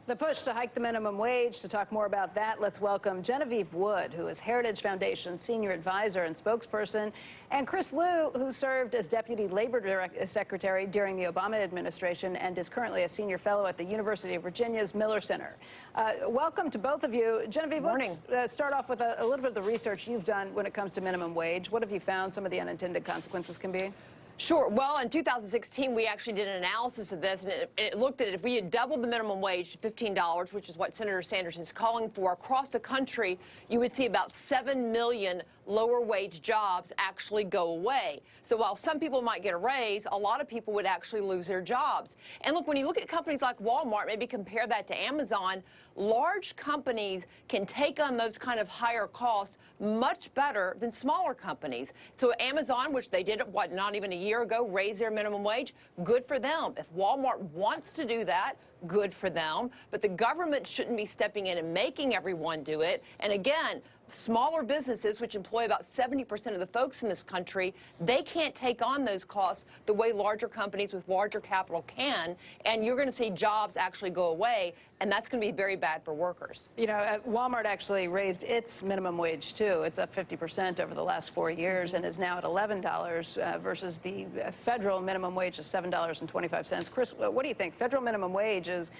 The push to hike the minimum wage. To talk more about that, let's welcome Genevieve Wood, who is Heritage Foundation's senior advisor and spokesperson, and Chris Liu, who served as Deputy Labor Secretary during the Obama administration and is currently a senior fellow at the University of Virginia's Miller Center. Welcome to both of you. Genevieve, let's start off with a little bit of the research you've done when it comes to minimum wage. What have you found some of the unintended consequences can be? Sure. Well, in 2016, we actually did an analysis of this, and it looked at it. If we had doubled the minimum wage to $15, which is what Senator Sanders is calling for, across the country, you would see about 7 million lower wage jobs actually go away. So while some people might get a raise, a lot of people would actually lose their jobs. And look, when you look at companies like Walmart, maybe compare that to Amazon, large companies can take on those kind of higher costs much better than smaller companies. So Amazon, which they did, what, not even a year ago, raise their minimum wage, good for them. If Walmart wants to do that, good for them. But the government shouldn't be stepping in and making everyone do it. And again, smaller businesses, which employ about 70% of the folks in this country, they can't take on those costs the way larger companies with larger capital can. And you're going to see jobs actually go away. And that's going to be very bad for workers. You know, Walmart actually raised its minimum wage, too. It's up 50% over the last 4 years and is now at $11 versus the federal minimum wage of $7.25. Chris, what do you think? Federal minimum wage is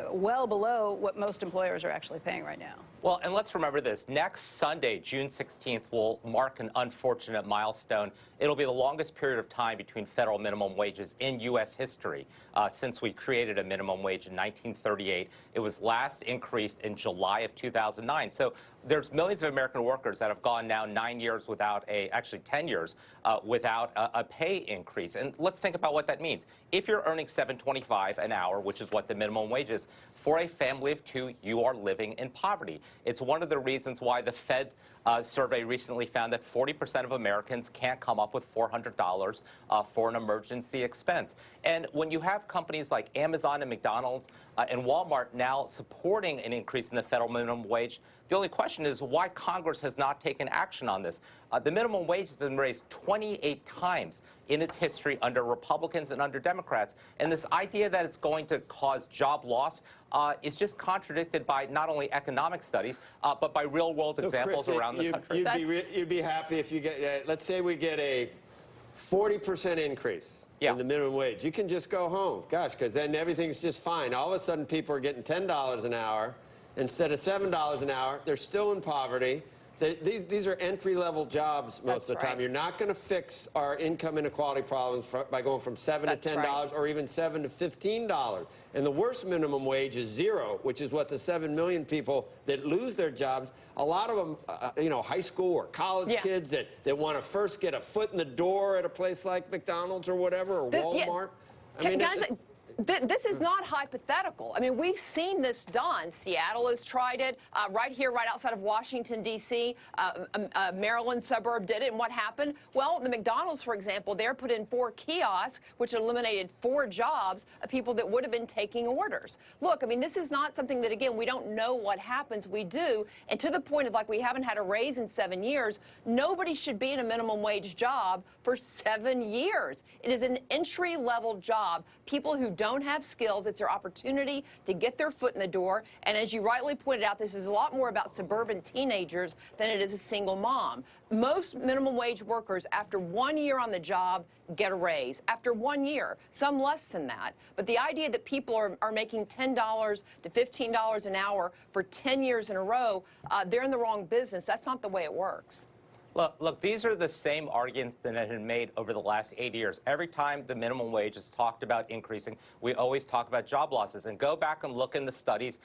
well below what most employers are actually paying right now. Well, and let's remember this. Next Sunday, June 16th, will mark an unfortunate milestone. It'll be the longest period of time between federal minimum wages in U.S. history since we created a minimum wage in 1938. It was last increased in July of 2009. So there's millions of American workers that have gone now 9 years without actually 10 years without a pay increase. And let's think about what that means. If you're earning $7.25 an hour, which is what the minimum wage is, for a family of two, you are living in poverty. It's one of the reasons why the Fed survey recently found that 40% of Americans can't come up with $400 for an emergency expense. And when you have companies like Amazon and McDonald's and Walmart now supporting an increase in the federal minimum wage, the only question is why Congress has not taken action on this. The minimum wage has been raised 28 times in its history under Republicans and under Democrats. And this idea that it's going to cause job loss is just contradicted by not only economic studies, but by real-world examples Chris, around the country. You'd be happy if you get, let's say we get a 40% increase in the minimum wage. You can just go home, gosh, because then everything's just fine. All of a sudden, people are getting $10 an hour instead of $7 an hour. They're still in poverty. These are entry-level jobs most of the time. You're not going to fix our income inequality problems by going from $7 to $10 or even $7 to $15. And the worst minimum wage is $0, which is what the 7 million people that lose their jobs, a lot of them, you know, high school or college kids that want to first get a foot in the door at a place like McDonald's or whatever, or Walmart. I mean, this is not hypothetical. I mean, we've seen this done. Seattle has tried it right here, right outside of Washington, D.C. A Maryland suburb did it. And what happened? Well, the McDonald's, for example, there put in 4 kiosks, which eliminated 4 jobs of people that would have been taking orders. Look, I mean, this is not something that, again, we don't know what happens. We do. And to the point of, like, we haven't had a raise in 7 years, nobody should be in a minimum wage job for 7 years. It is an entry-level job. People who don't have skills, it's their opportunity to get their foot in the door. And as you rightly pointed out, this is a lot more about suburban teenagers than it is a single mom. Most minimum wage workers, after 1 year on the job, get a raise. After 1 year, some less than that. But the idea that people are making $10 to $15 an hour for 10 years in a row, they're in the wrong business. That's not the way it works. Look, these are the same arguments that have been made over the last 8 years. Every time the minimum wage is talked about increasing, we always talk about job losses. And go back and look in the studies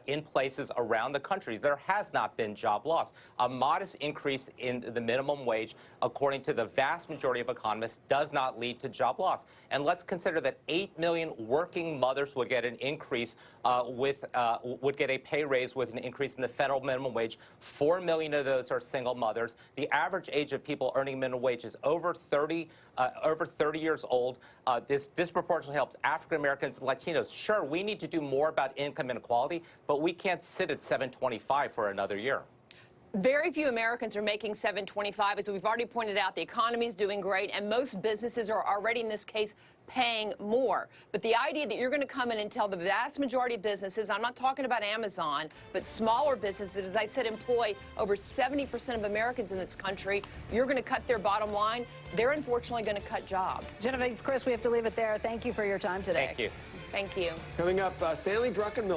in places around the country. There has not been job loss. A modest increase in the minimum wage, according to the vast majority of economists, does not lead to job loss. And let's consider that 8 million working mothers would get an increase would get a pay raise with an increase in the federal minimum wage. 4 million of those are single mothers. The average age of people earning minimum wage is over 30 years old. This disproportionately helps African Americans and Latinos. Sure, we need to do more about income inequality, but we can't sit at $7.25 for another year. Very few Americans are making $725. As we've already pointed out, the economy is doing great, and most businesses are already, in this case, paying more. But the idea that you're going to come in and tell the vast majority of businesses, I'm not talking about Amazon, but smaller businesses, as I said, employ over 70% of Americans in this country, you're going to cut their bottom line, they're unfortunately going to cut jobs. Genevieve, Chris, we have to leave it there. Thank you for your time today. Thank you. Thank you. Coming up, Stanley Druckenmiller.